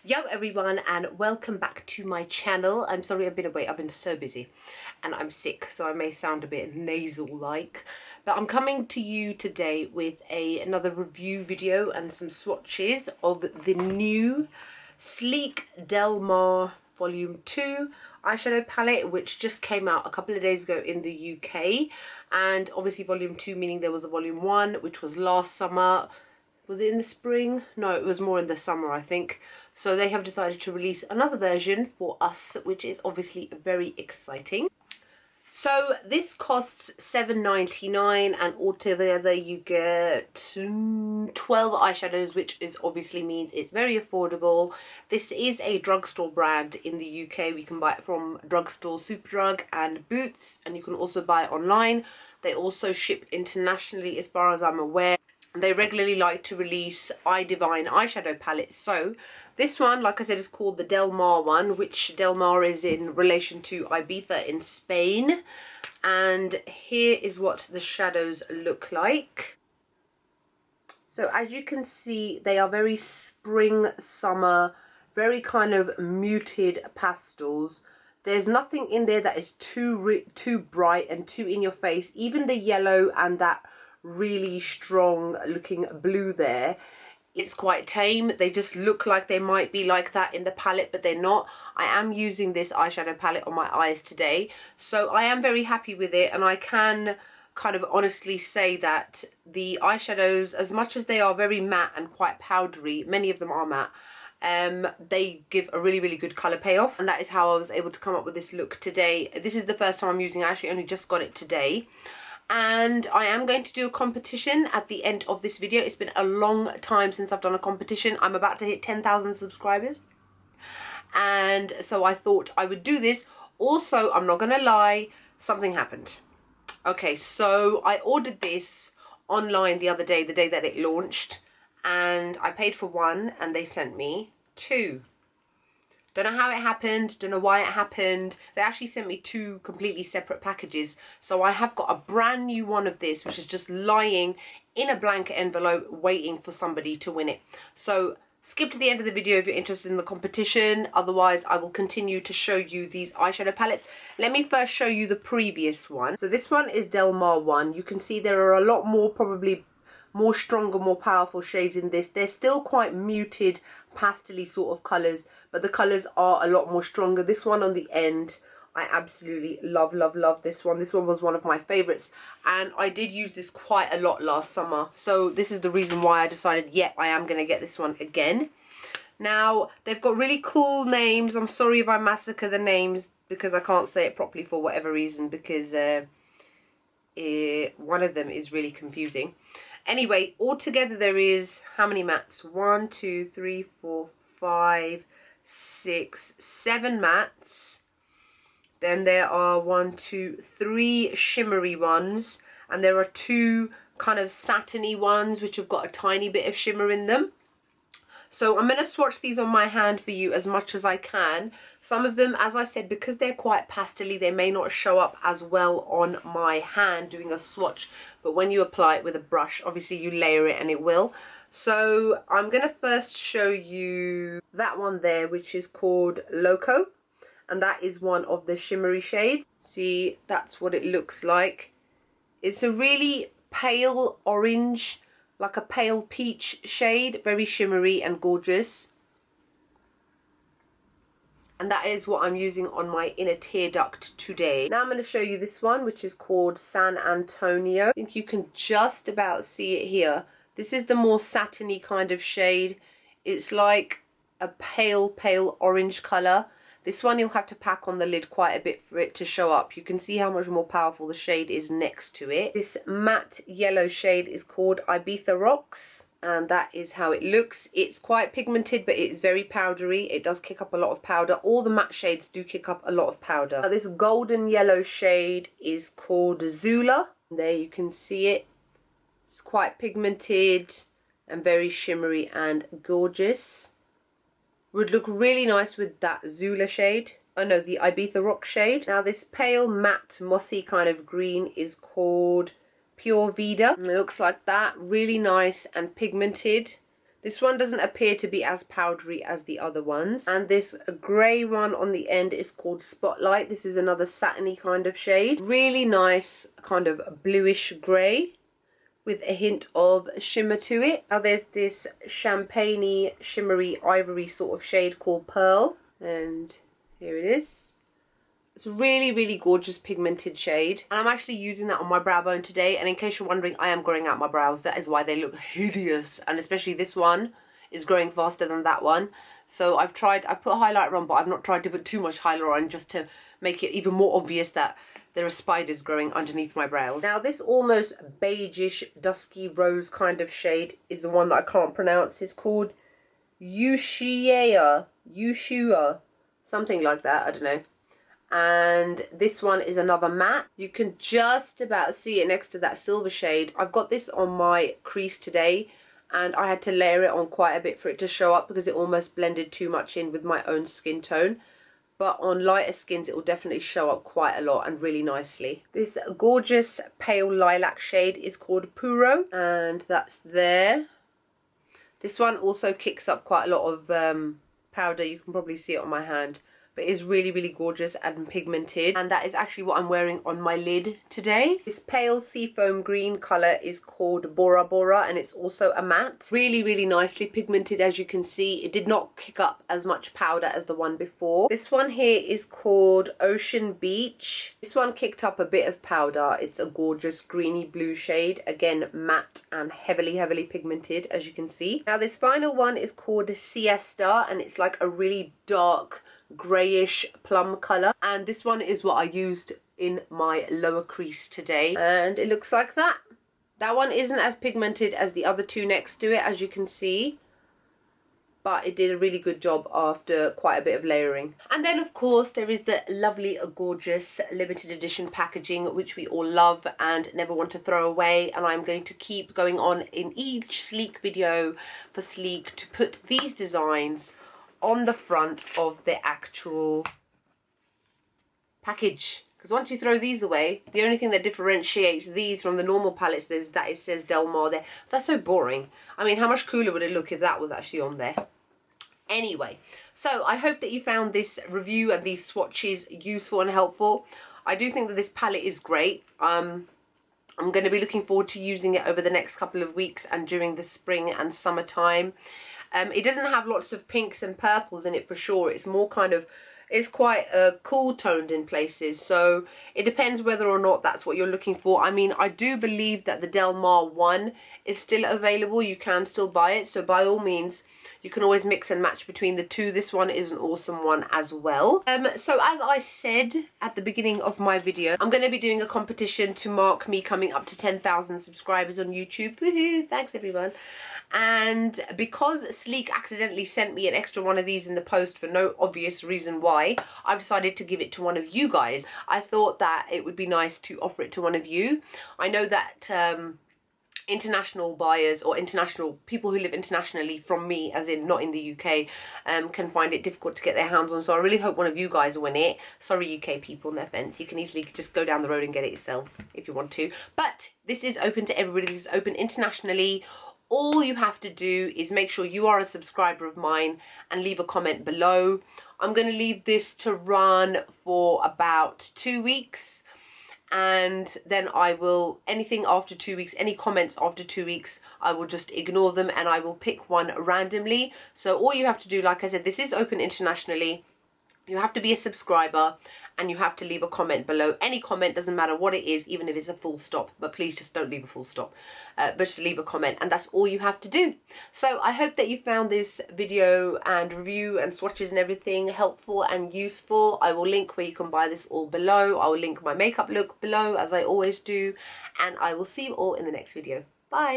Yo everyone, and welcome back to my channel. I'm sorry I've been away. I've been so busy and I'm sick, so I may sound a bit nasal like, but I'm coming to you today with another review video and some swatches of the new Sleek Del Mar Volume 2 eyeshadow palette, which just came out a couple of days ago in the UK. And obviously Volume 2 meaning there was a Volume 1 which was last summer. Was it in the spring? No, it was more in the summer, I think. So they have decided to release another version for us, which is obviously very exciting. So this costs $7.99 and altogether you get 12 eyeshadows, which is obviously means it's very affordable. This is a drugstore brand in the UK. We can buy it from drugstore Superdrug and Boots, and you can also buy it online. They also ship internationally as far as I'm aware. They regularly like to release iDivine eyeshadow palettes. So this one, like I said, is called the Del Mar one, which Del Mar is in relation to Ibiza in Spain. And here is what the shadows look like. So as you can see, they are very spring, summer, very kind of muted pastels. There's nothing in there that is too bright and too in your face. Even the yellow and that really strong looking blue there, it's quite tame. They just look like they might be like that in the palette, but they're not. I am using this eyeshadow palette on my eyes today, so I am very happy with it, and I can kind of honestly say that the eyeshadows, as much as they are very matte and quite powdery, many of them are matte, they give a really good colour payoff, and that is how I was able to come up with this look today. This is the first time I'm using it. I actually only just got it today. And I am going to do a competition at the end of this video. It's been a long time since I've done a competition. I'm about to hit 10,000 subscribers. And so I thought I would do this. Also, I'm not going to lie, something happened. Okay, so I ordered this online the other day, the day that it launched. And I paid for one and they sent me two. Don't know how it happened, don't know why it happened. They actually sent me two completely separate packages. So I have got a brand new one of this, which is just lying in a blank envelope waiting for somebody to win it. So skip to the end of the video if you're interested in the competition. Otherwise, I will continue to show you these eyeshadow palettes. Let me first show you the previous one. So this one is Del Mar one. You can see there are a lot more, probably more stronger, more powerful shades in this. They're still quite muted, pastel-y sort of colours, but the colours are a lot more stronger. This one on the end, I absolutely love this one. This one was one of my favourites, and I did use this quite a lot last summer. So this is the reason why I decided, yep, I am going to get this one again. Now, they've got really cool names. I'm sorry if I massacre the names because I can't say it properly for whatever reason, because one of them is really confusing. Anyway, altogether there is how many mattes? 1, 2, 3, 4, 5, 6, 7 mattes. Then there are 1, 2, 3 shimmery ones, and there are 2 kind of satiny ones which have got a tiny bit of shimmer in them. So I'm going to swatch these on my hand for you as much as I can. Some of them, as I said, because they're quite pastel-y, they may not show up as well on my hand doing a swatch. But when you apply it with a brush, obviously you layer it and it will. So I'm going to first show you that one there, which is called Loco. And that is one of the shimmery shades. See, that's what it looks like. It's a really pale orange, like a pale peach shade, very shimmery and gorgeous. And that is what I'm using on my inner tear duct today. Now I'm going to show you this one, which is called San Antonio. I think you can just about see it here. This is the more satiny kind of shade. It's like a pale orange colour. This one you'll have to pack on the lid quite a bit for it to show up. You can see how much more powerful the shade is next to it. This matte yellow shade is called Ibiza Rocks, and that is how it looks. It's quite pigmented, but it's very powdery. It does kick up a lot of powder. All the matte shades do kick up a lot of powder. Now, this golden yellow shade is called Zula. There you can see it. It's quite pigmented and very shimmery and gorgeous. Would look really nice with that Zula shade. Oh no, the Ibiza Rock shade. Now this pale matte mossy kind of green is called Pure Vida. And it looks like that. Really nice and pigmented. This one doesn't appear to be as powdery as the other ones. And this grey one on the end is called Spotlight. This is another satiny kind of shade. Really nice kind of bluish grey with a hint of shimmer to it. Now there's this champagne-y, shimmery, ivory sort of shade called Pearl. And here it is. It's a really, really gorgeous pigmented shade. And I'm actually using that on my brow bone today. And in case you're wondering, I am growing out my brows. That is why they look hideous. And especially this one is growing faster than that one. So I've put a highlighter on, but I've not tried to put too much highlighter on just to make it even more obvious that there are spiders growing underneath my brows. Now this almost beigeish, dusky rose kind of shade is the one that I can't pronounce. It's called Yushua, something like that, I don't know. And this one is another matte. You can just about see it next to that silver shade. I've got this on my crease today and I had to layer it on quite a bit for it to show up because it almost blended too much in with my own skin tone. But on lighter skins it will definitely show up quite a lot and really nicely. This gorgeous pale lilac shade is called Puro and that's there. This one also kicks up quite a lot of powder. You can probably see it on my hand. But it's really, really gorgeous and pigmented. And that is actually what I'm wearing on my lid today. This pale seafoam green colour is called Bora Bora and it's also a matte. Really, really nicely pigmented as you can see. It did not kick up as much powder as the one before. This one here is called Ocean Beach. This one kicked up a bit of powder. It's a gorgeous greeny blue shade. Again, matte and heavily, heavily pigmented as you can see. Now this final one is called Siesta and it's like a really dark greyish plum colour, and this one is what I used in my lower crease today and it looks like that. That one isn't as pigmented as the other two next to it as you can see, but it did a really good job after quite a bit of layering. And then of course there is the lovely gorgeous limited edition packaging which we all love and never want to throw away, and I'm going to keep going on in each Sleek video for Sleek to put these designs on the front of the actual package. Because once you throw these away, the only thing that differentiates these from the normal palettes is that it says Del Mar there. That's so boring. I mean, how much cooler would it look if that was actually on there? Anyway, so I hope that you found this review and these swatches useful and helpful. I do think that this palette is great. I'm going to be looking forward to using it over the next couple of weeks and during the spring and summertime. It doesn't have lots of pinks and purples in it for sure. It's more kind of, it's quite cool toned in places. So it depends whether or not that's what you're looking for. I mean, I do believe that the Del Mar one is still available. You can still buy it. So by all means, you can always mix and match between the two. This one is an awesome one as well. So as I said at the beginning of my video, I'm going to be doing a competition to mark me coming up to 10,000 subscribers on YouTube. Woohoo! Thanks everyone. And because Sleek accidentally sent me an extra one of these in the post for no obvious reason why, I've decided to give it to one of you guys. I thought that it would be nice to offer it to one of you. I know that international buyers or international people who live internationally from me, as in not in the UK, can find it difficult to get their hands on. So I really hope one of you guys win it. Sorry UK people, no offence. You can easily just go down the road and get it yourselves if you want to. But this is open to everybody. This is open internationally. All you have to do is make sure you are a subscriber of mine and leave a comment below. I'm going to leave this to run for about 2 weeks. And then I will, anything after 2 weeks, any comments after 2 weeks, I will just ignore them and I will pick one randomly. So all you have to do, like I said, this is open internationally. You have to be a subscriber and you have to leave a comment below. Any comment, doesn't matter what it is, even if it's a full stop, but please just don't leave a full stop, but just leave a comment, and that's all you have to do. So I hope that you found this video and review and swatches and everything helpful and useful. I will link where you can buy this all below. I will link my makeup look below, as I always do, and I will see you all in the next video. Bye.